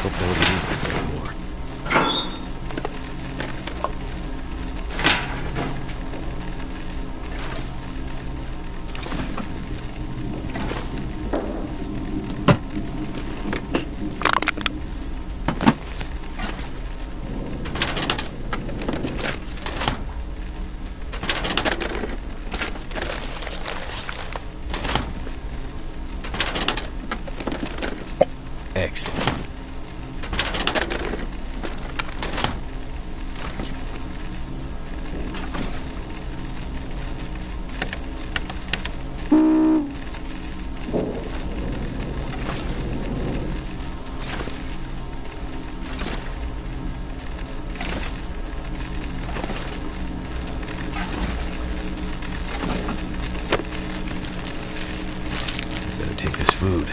Hope nobody needs this anymore. Excellent. Better take this food.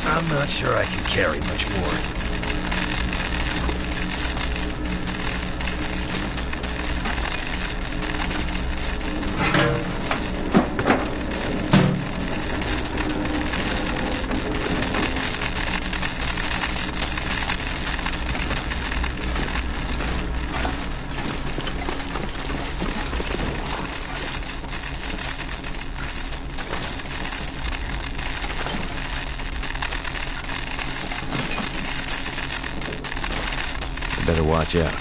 I'm not sure I can carry much more. Better watch out.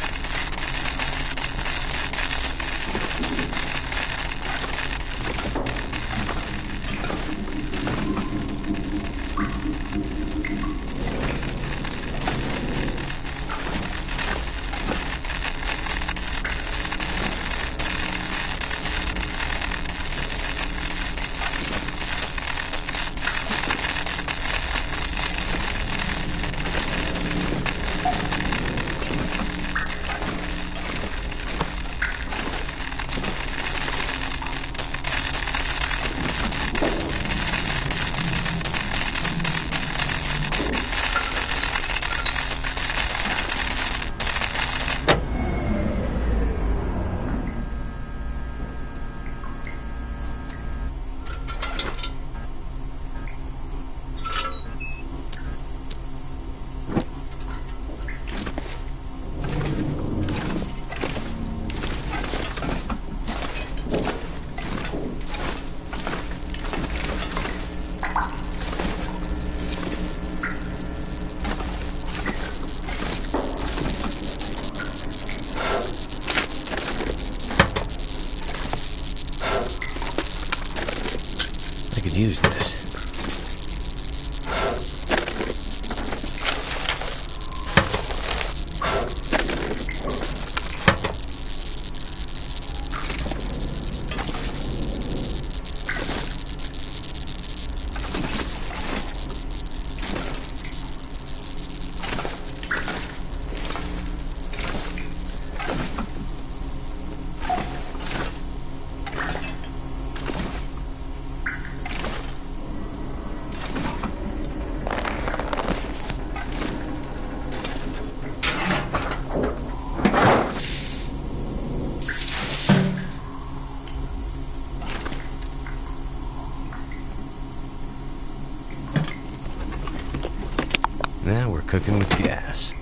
I could use this. Now we're cooking with gas.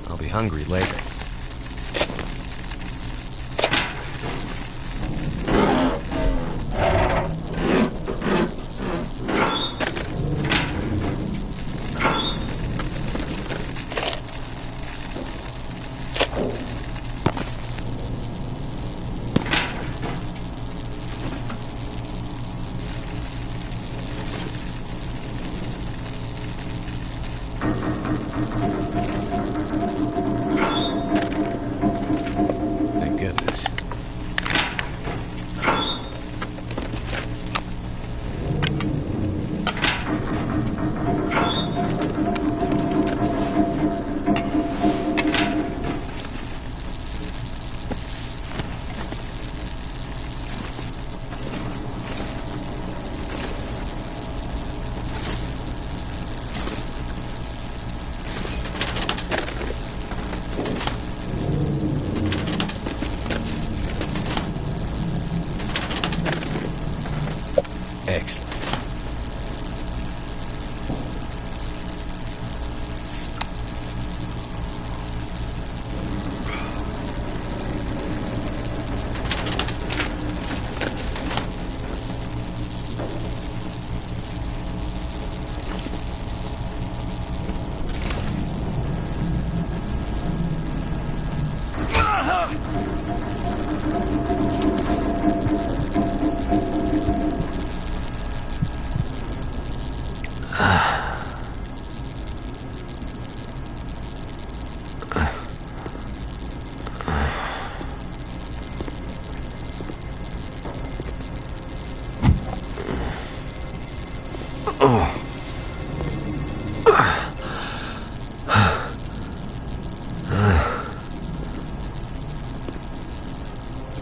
I'll be hungry later. Thank goodness. Excellent.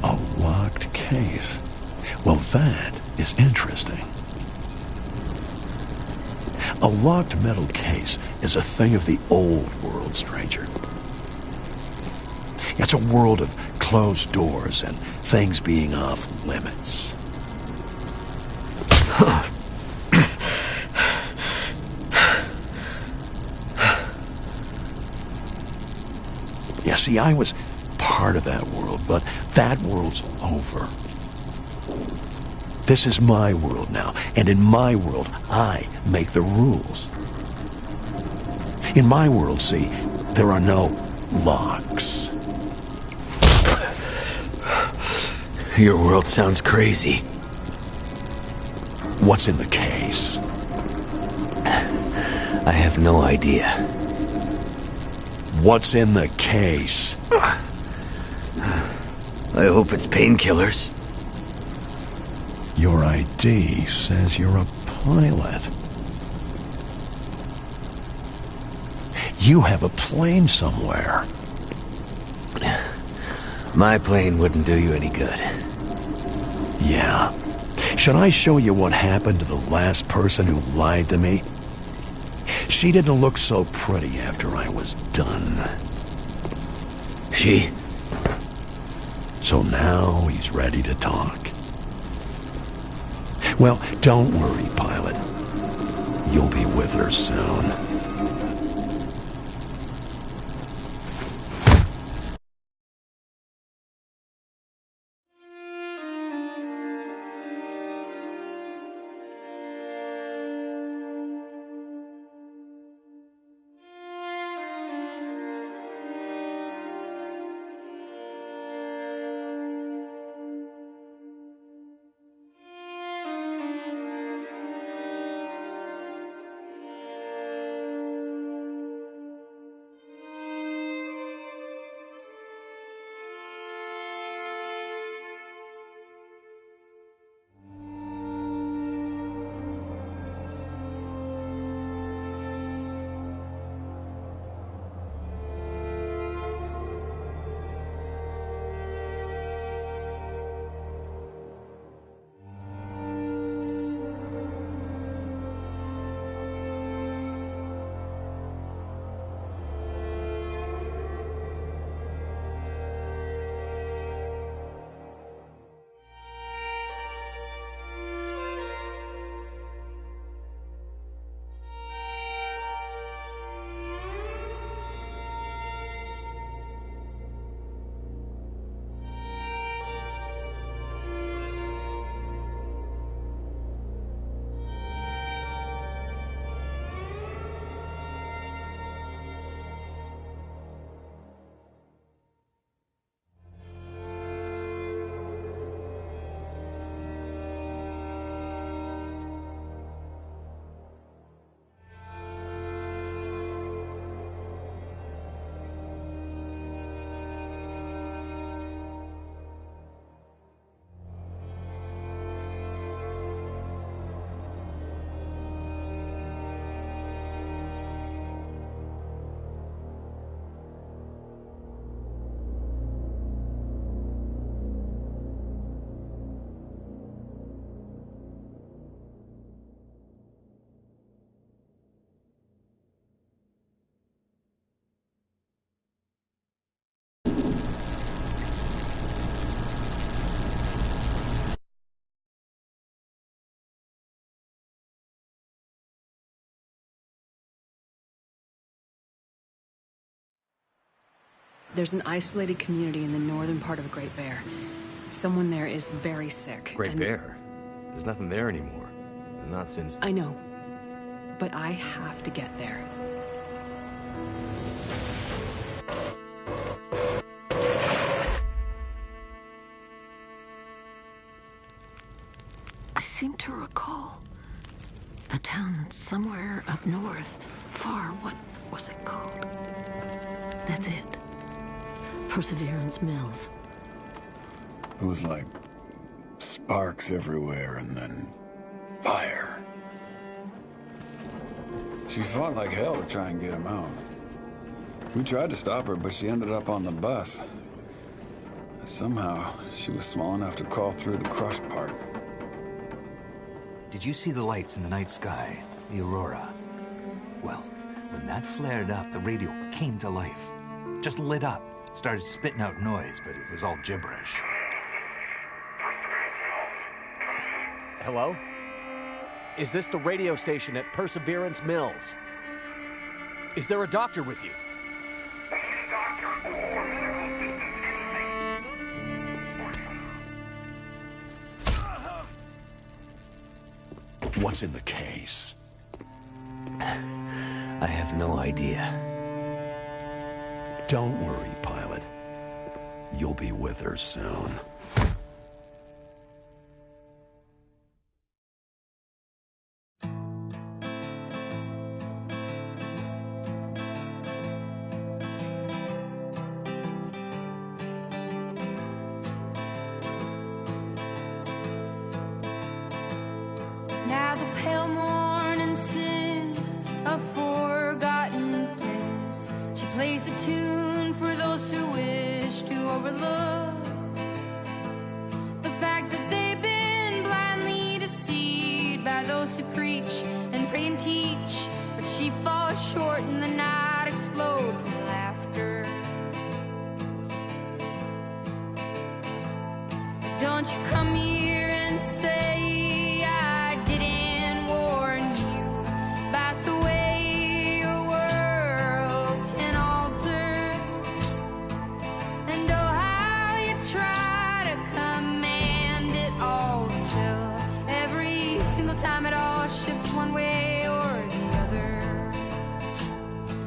A locked case. Well, that is interesting. A locked metal case is a thing of the old world, stranger. It's a world of closed doors and things being off limits. Yeah, see, I was part of that world, but that world's over. This is my world now, and in my world, I make the rules. In my world, see, there are no locks. Your world sounds crazy. What's in the case? I have no idea. What's in the case? I hope it's painkillers. Your ID says you're a pilot. You have a plane somewhere. My plane wouldn't do you any good. Yeah. Should I show you what happened to the last person who lied to me? She didn't look so pretty after I was done. She? So now he's ready to talk. Well, don't worry, pilot. You'll be with her soon. There's an isolated community in the northern part of Great Bear. Someone there is very sick. Great Bear? There's nothing there anymore. Not since... I know. But I have to get there. I seem to recall a town somewhere up north, far. What was it called? That's it. Perseverance Mills. It was like sparks everywhere and then fire. She fought like hell to try and get him out. We tried to stop her, but she ended up on the bus. Somehow, she was small enough to crawl through the crushed part. Did you see the lights in the night sky? The aurora? Well, when that flared up, the radio came to life. Just lit up. Started spitting out noise, but it was all gibberish. Hello? Is this the radio station at Perseverance Mills? Is there a doctor with you? What's in the case? I have no idea. Don't worry, pilot. You'll be with her soon. Now the pale morning sings of forgotten things. She plays the tune for those who wish to overlook the fact that they've been blindly deceived by those who preach and pray and teach. But she falls short and the night explodes in laughter. Don't you come here and say time it all shifts one way or the other.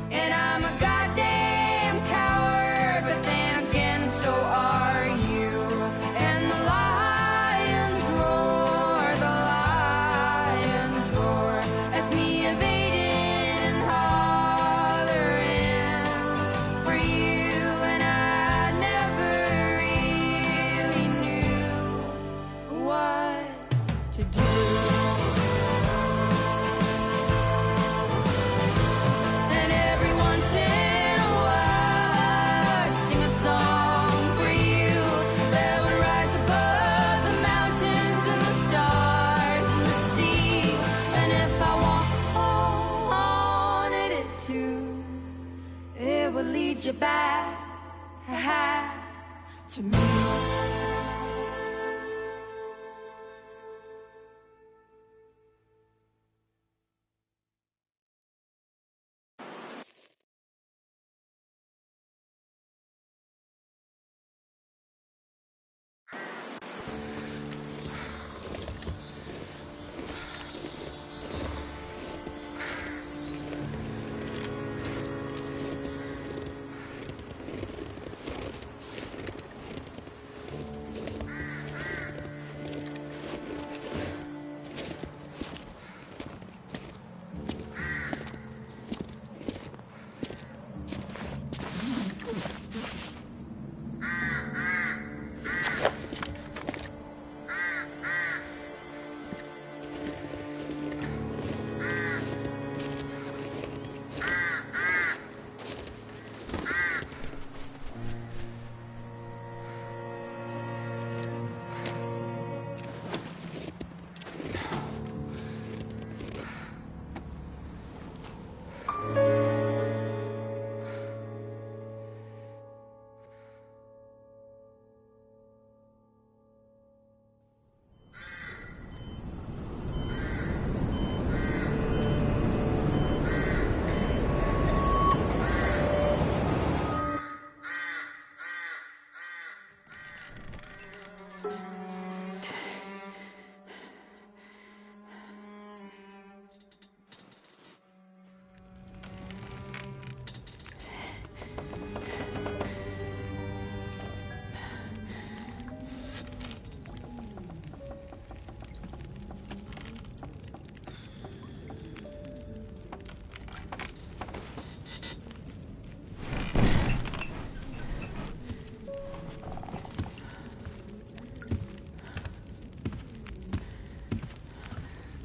And I'm a goddamn coward, but then again so are you. And the lions roar as me evading and hollering for you. And I never really knew what to do. You back to me.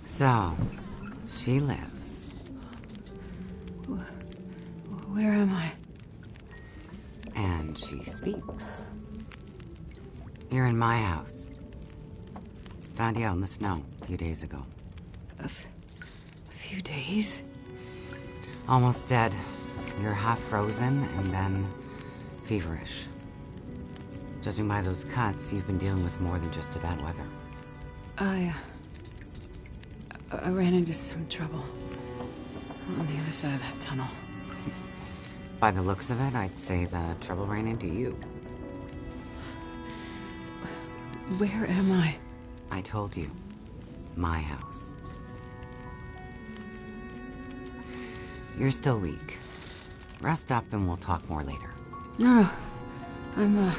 So, she lives. Where am I? And she speaks. You're in my house. Found you out in the snow a few days ago. A few days? Almost dead. You're half frozen and then feverish. Judging by those cuts, you've been dealing with more than just the bad weather. I ran into some trouble on the other side of that tunnel. By the looks of it, I'd say the trouble ran into you. Where am I? I told you. My house. You're still weak. Rest up and we'll talk more later. No. I'm,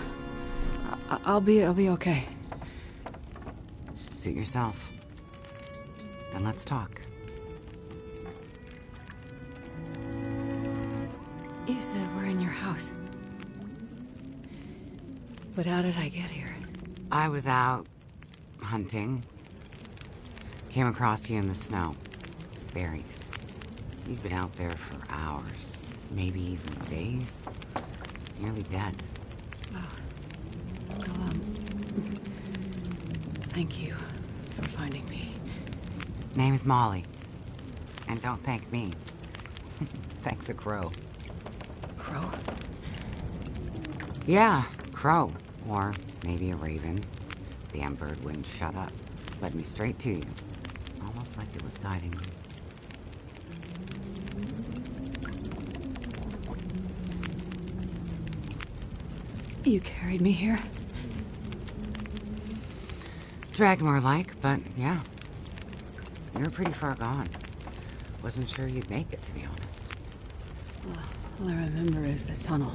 I'll be okay. Suit yourself. Then let's talk. You said we're in your house. But how did I get here? I was out hunting. Came across you in the snow. Buried. You'd been out there for hours, maybe even days. Nearly dead. Oh. Well, thank you for finding me. Name's Molly. And don't thank me. Thank the crow. Crow? Yeah, crow. Or maybe a raven. The damn bird wouldn't shut up. Led me straight to you. Almost like it was guiding me. You carried me here? Dragged more like, but yeah. You were pretty far gone. Wasn't sure you'd make it, to be honest. All I remember is the tunnel.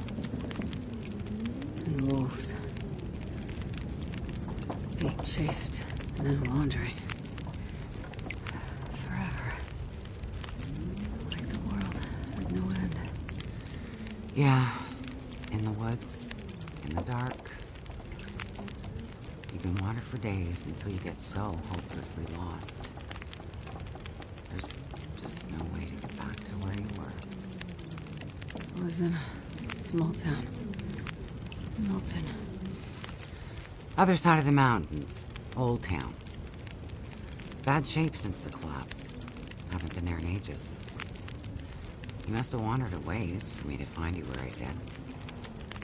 And wolves. Being chased and then wandering. Forever. Like the world had no end. Yeah. In the woods. In the dark. You can wander for days until you get so hopelessly lost. There's just no way to get back to where you were. I was in a small town. Milton. Other side of the mountains. Old town. Bad shape since the collapse. Haven't been there in ages. You must have wandered a ways for me to find you where I did.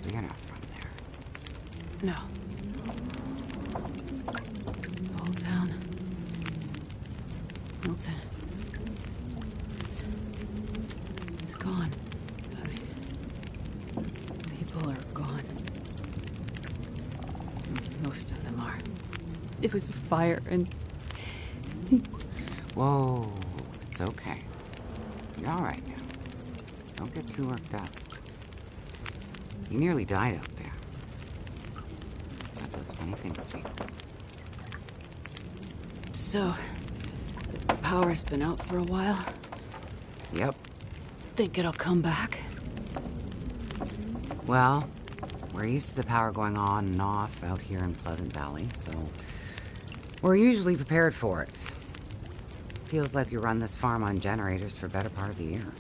But you're not from there. No. The whole town. Milton. It's gone. I mean, people are gone. Most of them are. It was a fire and... Whoa, it's okay. You're all right now. Don't get too worked up. You nearly died out there. That does funny things to you. So, the power's been out for a while. Yep. Think it'll come back? Well, we're used to the power going on and off out here in Pleasant Valley, so we're usually prepared for it. Feels like we run this farm on generators for a better part of the year.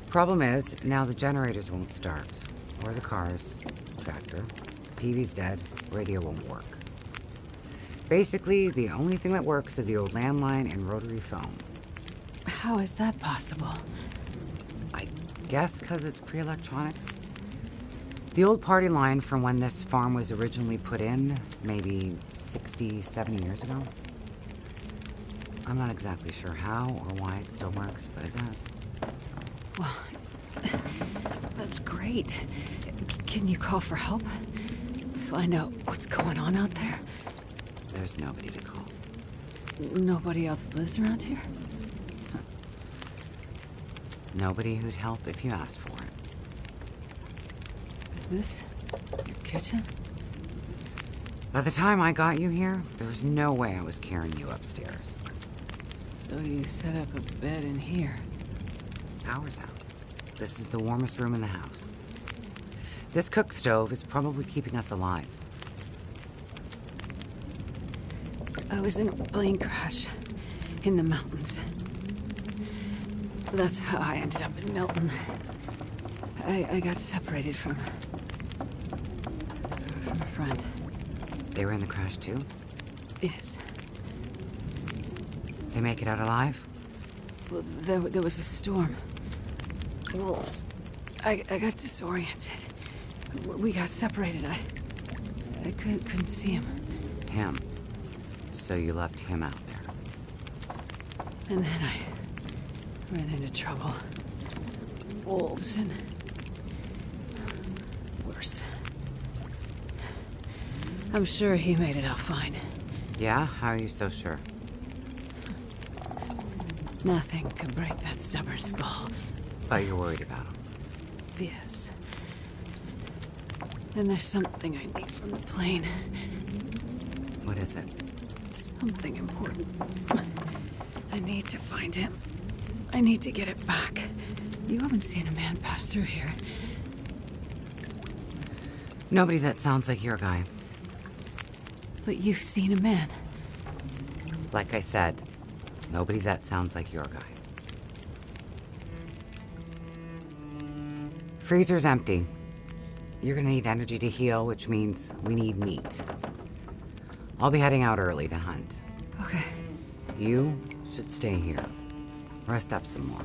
Problem is, now the generators won't start. Or the cars, tractor. TV's dead, radio won't work. Basically, the only thing that works is the old landline and rotary phone. How is that possible? I guess because it's pre-electronics. The old party line from when this farm was originally put in, maybe 60, 70 years ago. I'm not exactly sure how or why it still works, but it does. Well, that's great. Can you call for help? find out what's going on out there? There's nobody to call. Nobody else lives around here? Nobody who'd help if you asked for it. Is this your kitchen? By the time I got you here, there was no way I was carrying you upstairs. So you set up a bed in here? Power's out. This is the warmest room in the house. This cook stove is probably keeping us alive. I was in a plane crash in the mountains. That's how I ended up in Milton. I got separated from a friend. They were in the crash too? Yes. They make it out alive? Well, there was a storm. Wolves. I got disoriented. We got separated. I couldn't see him. Him. So you left him out there. And then I ran into trouble. Wolves and worse. I'm sure he made it out fine. Yeah? How are you so sure? Nothing could break that stubborn skull. But you're worried about him. Yes. Then there's something I need from the plane. What is it? Something important. I need to find him. I need to get it back. You haven't seen a man pass through here. Nobody that sounds like your guy. But you've seen a man. Like I said, nobody that sounds like your guy. Freezer's empty. You're gonna need energy to heal, which means we need meat. I'll be heading out early to hunt. Okay. You should stay here. Rest up some more.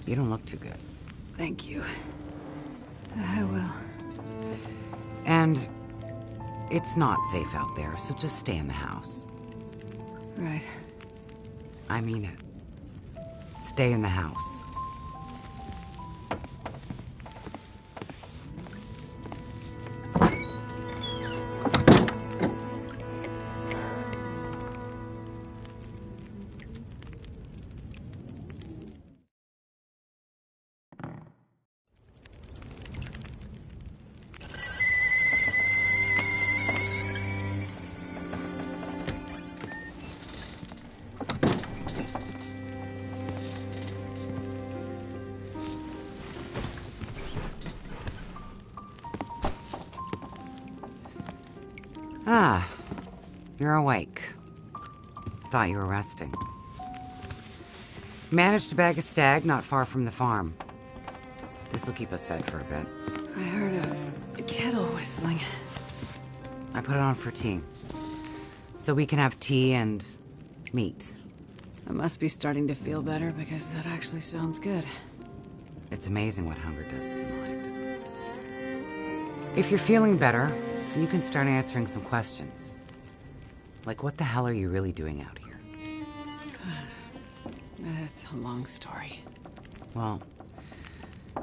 You don't look too good. Thank you. I will. And it's not safe out there, so just stay in the house. Right. I mean it. Stay in the house. Ah, you're awake. Thought you were resting. Managed to bag a stag not far from the farm. This'll keep us fed for a bit. I heard a kettle whistling. I put it on for tea. So we can have tea and meat. I must be starting to feel better because that actually sounds good. It's amazing what hunger does to the mind. If you're feeling better, you can start answering some questions. Like, what the hell are you really doing out here? It's a long story. Well,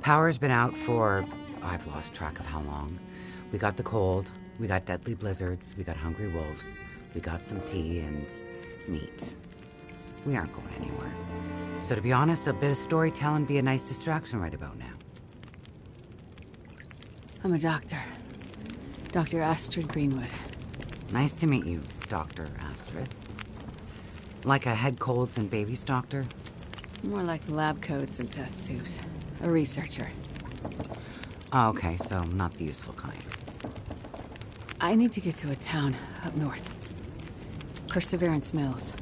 power's been out for, I've lost track of how long. We got the cold, we got deadly blizzards, we got hungry wolves, we got some tea and meat. We aren't going anywhere. So to be honest, a bit of storytelling be a nice distraction right about now. I'm a doctor. Dr. Astrid Greenwood. Nice to meet you, Dr. Astrid. Like a head colds and babies doctor? More like lab coats and test tubes. A researcher. Oh, okay, so not the useful kind. I need to get to a town up north. Perseverance Mills.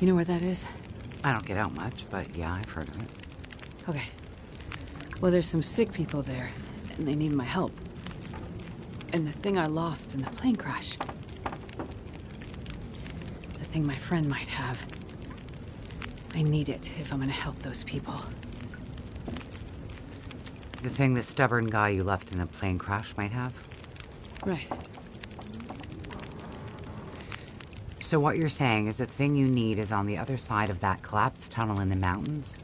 You know where that is? I don't get out much, but yeah, I've heard of it. Okay. Well, there's some sick people there, and they need my help. And the thing I lost in the plane crash. The thing my friend might have. I need it if I'm gonna help those people. The thing the stubborn guy you left in the plane crash might have? Right. So what you're saying is the thing you need is on the other side of that collapsed tunnel in the mountains,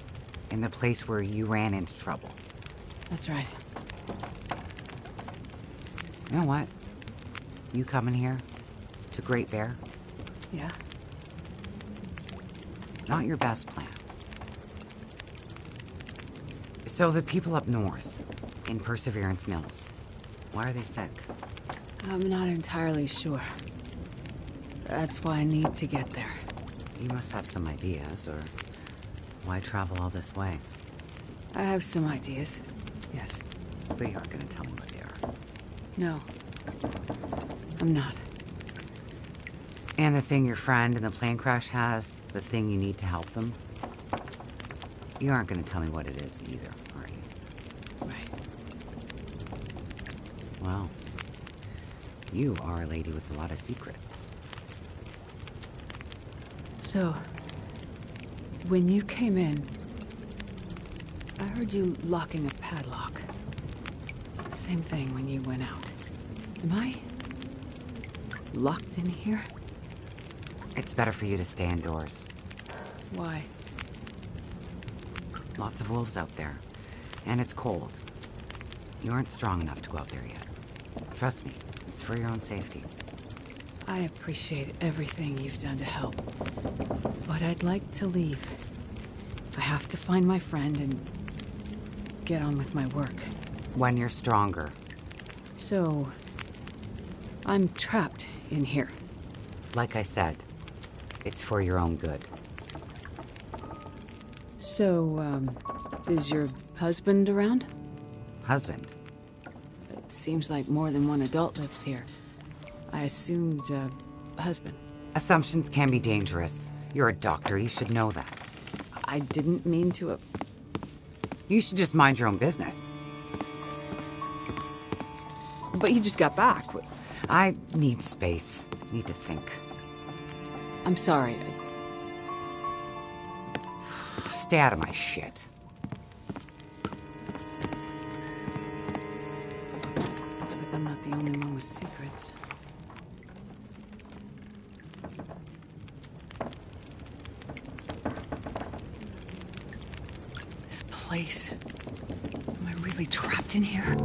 in the place where you ran into trouble. That's right. You know what? You coming here? To Great Bear? Yeah? Not your best plan. So the people up north, in Perseverance Mills, why are they sick? I'm not entirely sure. That's why I need to get there. You must have some ideas, or why travel all this way? I have some ideas, yes. But you aren't gonna tell me what they are. No. I'm not. And the thing your friend in the plane crash has, the thing you need to help them? You aren't gonna tell me what it is either, are you? Right. Well, you are a lady with a lot of secrets. So, when you came in, I heard you locking a padlock. Same thing when you went out. Am I locked in here? It's better for you to stay indoors. Why? Lots of wolves out there, and it's cold. You aren't strong enough to go out there yet. Trust me, it's for your own safety. I appreciate everything you've done to help, but I'd like to leave. I have to find my friend and get on with my work. When you're stronger. So, I'm trapped in here. Like I said, it's for your own good. So, is your husband around? Husband? It seems like more than one adult lives here. I assumed, husband. Assumptions can be dangerous. You're a doctor, you should know that. I didn't mean to... You should just mind your own business. But you just got back. I need space. Need to think. I'm sorry. Stay out of my shit. Looks like I'm not the only one with secrets. This place. Am I really trapped in here?